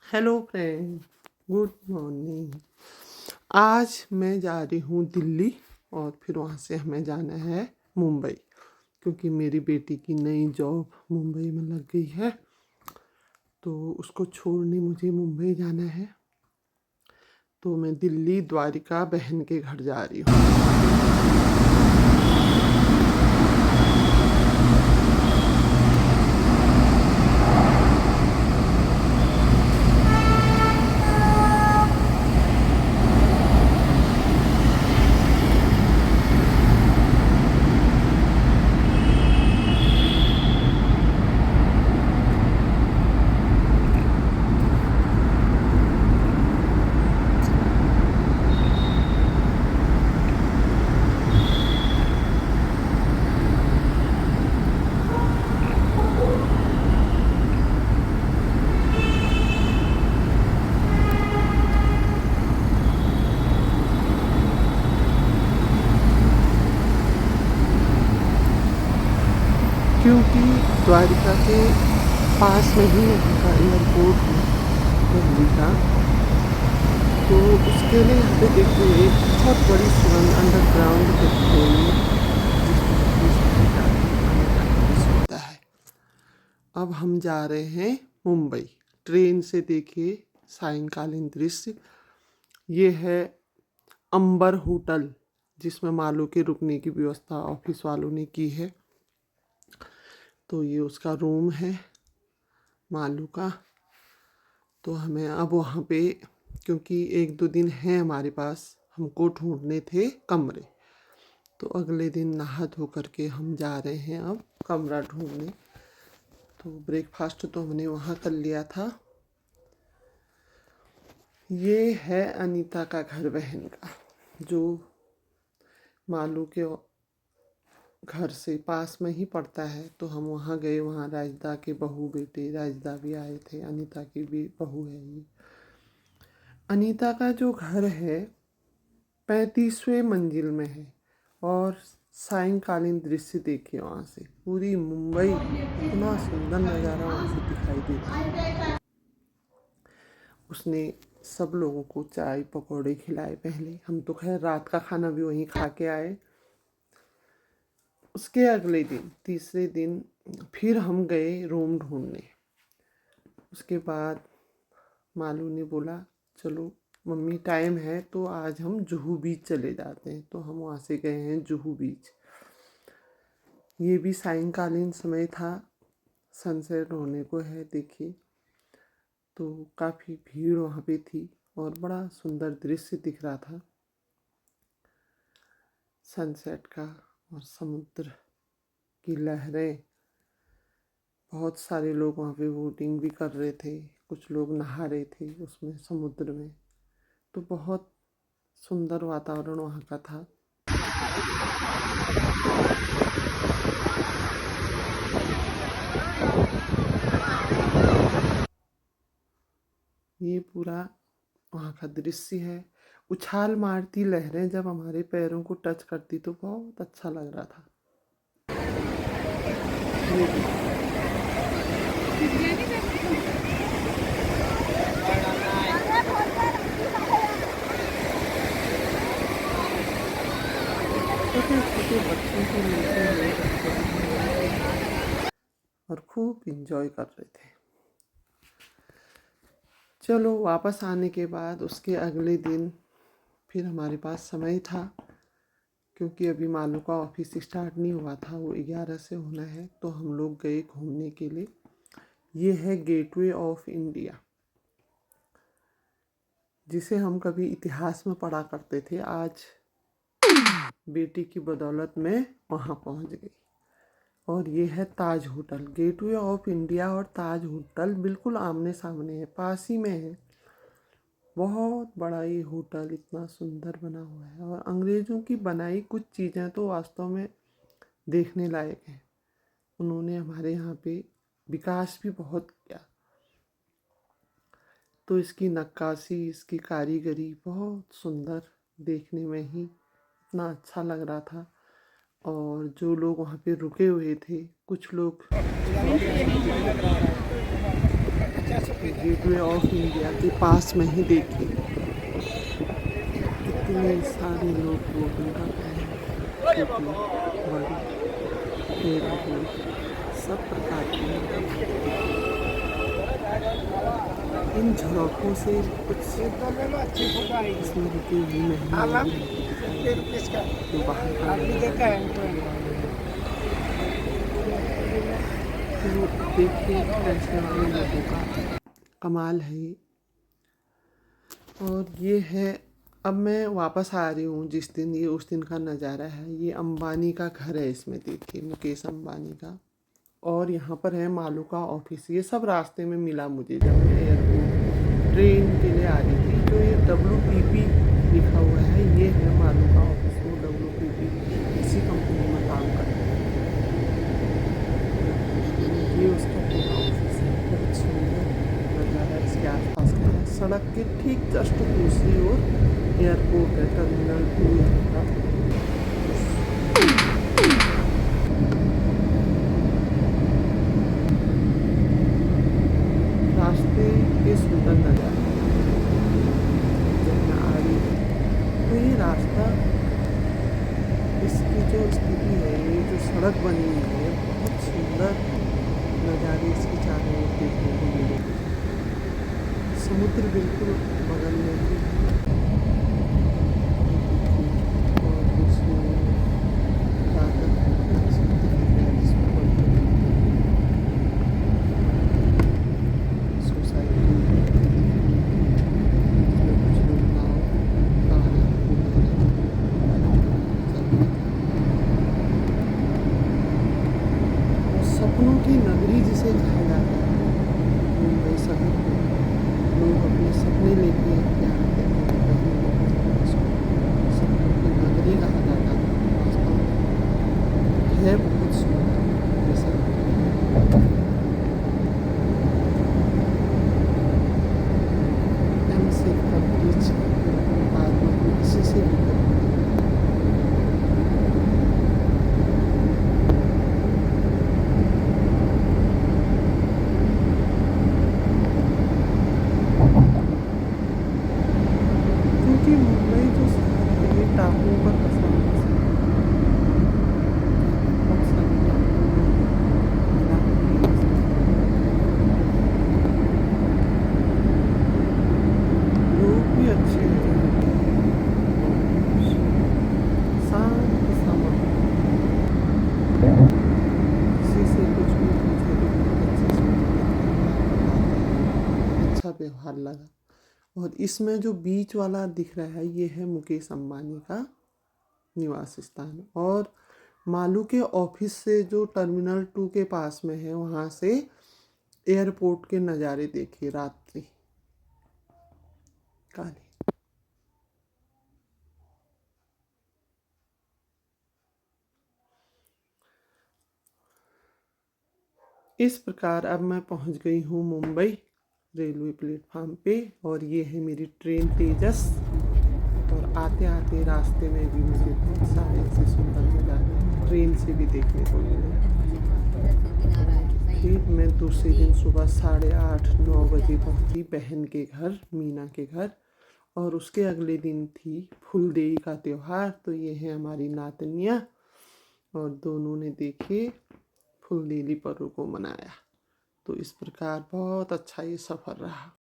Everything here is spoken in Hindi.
Hello friend, good morning. आज मैं जा रही हूँ दिल्ली और फिर वहाँ से हमें जाना है मुंबई, क्योंकि मेरी बेटी की नई जॉब मुंबई में लग गई है। तो उसको छोड़ने मुझे मुंबई जाना है। तो मैं दिल्ली द्वारिका बहन के घर जा रही हूँ। क्योंकि द्वारिका के पास में ही का एयरपोर्ट है दिल्ली का, तो उसके लिए यहाँ पे देखिए एक बहुत बड़ी सुरंग अंडरग्राउंड होता है। अब हम जा रहे हैं मुंबई ट्रेन से। देखिए सायंकालीन दृश्य, ये है अंबर होटल, जिसमें मालू के रुकने की व्यवस्था ऑफिस वालों ने की है। तो ये उसका रूम है मालू का। तो हमें अब वहाँ पे, क्योंकि 1-2 दिन हैं हमारे पास, हमको ढूंढने थे कमरे। तो अगले दिन नहा धो करके हम जा रहे हैं अब कमरा ढूंढने। तो ब्रेकफास्ट तो हमने वहाँ कर लिया था। ये है अनीता का घर, बहन का, जो मालू के घर से पास में ही पड़ता है। तो हम वहाँ गए। वहाँ राजदा के बहू बेटे राजदा भी आए थे। अनीता की भी बहू है ये। अनीता का जो घर है 35वें मंजिल में है। और सायंकालीन दृश्य देखिए वहाँ से पूरी मुंबई, इतना सुंदर नज़ारा वहाँ से दिखाई देता है। उसने सब लोगों को चाय पकौड़े खिलाए। पहले हम तो खैर रात का खाना भी वहीं खा के आए। उसके अगले दिन, तीसरे दिन, फिर हम गए रूम ढूंढने। उसके बाद मालू ने बोला चलो मम्मी टाइम है तो आज हम जुहू बीच चले जाते हैं। तो हम वहाँ से गए हैं जुहू बीच। ये भी सायंकालीन समय था, सनसेट होने को है देखिए। तो काफ़ी भीड़ वहाँ पे थी और बड़ा सुंदर दृश्य दिख रहा था सनसेट का और समुद्र की लहरें। बहुत सारे लोग वहाँ पे बोटिंग भी कर रहे थे, कुछ लोग नहा रहे थे उसमें समुद्र में। तो बहुत सुंदर वातावरण वहाँ का था। ये पूरा वहाँ का दृश्य है। उछाल मारती लहरें जब हमारे पैरों को टच करती तो बहुत अच्छा लग रहा था। छोटे छोटे बच्चों को मिलते हुए और खूब इंजॉय कर रहे थे। चलो वापस आने के बाद उसके अगले दिन फिर हमारे पास समय था, क्योंकि अभी मालू का ऑफिस स्टार्ट नहीं हुआ था, वो 11 से होना है। तो हम लोग गए घूमने के लिए। ये है गेटवे ऑफ इंडिया, जिसे हम कभी इतिहास में पढ़ा करते थे। आज बेटी की बदौलत मैं वहाँ पहुँच गई। और ये है ताज होटल। गेटवे ऑफ इंडिया और ताज होटल बिल्कुल आमने सामने है, पास ही में है। बहुत बड़ा ये होटल इतना सुंदर बना हुआ है। और अंग्रेज़ों की बनाई कुछ चीज़ें तो वास्तव में देखने लायक हैं। उन्होंने हमारे यहाँ पे विकास भी बहुत किया। तो इसकी नक्काशी, इसकी कारीगरी बहुत सुंदर, देखने में ही इतना अच्छा लग रहा था। और जो लोग वहाँ पे रुके हुए थे, कुछ लोग गेटवे ऑफ इंडिया के पास में ही देखिए कितने सारे लोग बोटिंग कर रहे हैं। छोटी बड़ी एयरबोट सब प्रकार की इन झरोखों से कुछ इसमें रुकी हुई महिलाएं भी जो बाहर का तो देखिए फैसले वाले लोगों का कमाल है ये। और ये है, अब मैं वापस आ रही हूँ जिस दिन, ये उस दिन का नज़ारा है। ये अंबानी का घर है, इसमें देखिए मुकेश अंबानी का। और यहाँ पर है मालू का ऑफिस। ये सब रास्ते में मिला मुझे जब मैं एयरपोर्ट ट्रेन के लिए आ रही थी। जो ये WPP लिखा हुआ है ये है मालू का ऑफिस। वो WPP इसी कंपनी में काम करता है। ये उसका पूरा ऑफिस है। बहुत सुंदर नज़ारा इसके आसपास का है। सड़क के ठीक जस्ट दूसरी ओर एयरपोर्ट है, टर्मिनल 2 यहाँ का। रास्ते के सुंदर नज़ारा जब मैं आ रही हूँ तो ये रास्ता, इसकी जो स्थिति है, ये जो सड़क बनी हुई है, बहुत सुंदर नज़ारे इसके चारों ओर देखने को मिलेंगे। समुद्र बिल्कुल बगल में ही और दूसरी सोसाइटी कुछ लोग नाव सपनों की नगरी जिसे कहा जाता है मुंबई शहर को, लोग अपने सपने लेके आते हैं। सपनों की नगरी कहा जाता है। वास्तव में है बहुत सुंदर जैसा M-Safe का ब्रिज बाद में इसी से गुजरता है। क्योंकि मुंबई जो शहर है ये टापुओं पर बसा हुआ है। बहुत सारे टापुओं में मिला है ये शहर। लोग भी अच्छे हैं यहाँ के। शांत सा माहौल, किसी से कुछ भी पूछे तो बहुत अच्छे से अच्छा व्यवहार लगा। और इसमें जो बीच वाला दिख रहा है ये है मुकेश अंबानी का निवास स्थान। और मालू के ऑफिस से जो टर्मिनल 2 के पास में है, वहाँ से एयरपोर्ट के नज़ारे देखिए रात्रि काले। इस प्रकार अब मैं पहुँच गई हूँ मुंबई रेलवे प्लेटफार्म पे। और ये है मेरी ट्रेन तेजस। और आते आते रास्ते में भी मुझे बहुत सारे ऐसे सुंदर नज़ारे ट्रेन से भी देखने को मिले। फिर मैं दूसरे दिन सुबह 8:30-9 बजे पहुंची बहन के घर, मीना के घर। और उसके अगले दिन थी फुलदेई का त्यौहार। तो ये है हमारी नातनियाँ और दोनों ने देखे फुलदेली पर्व को मनाया। तो इस प्रकार बहुत अच्छा ये सफ़र रहा।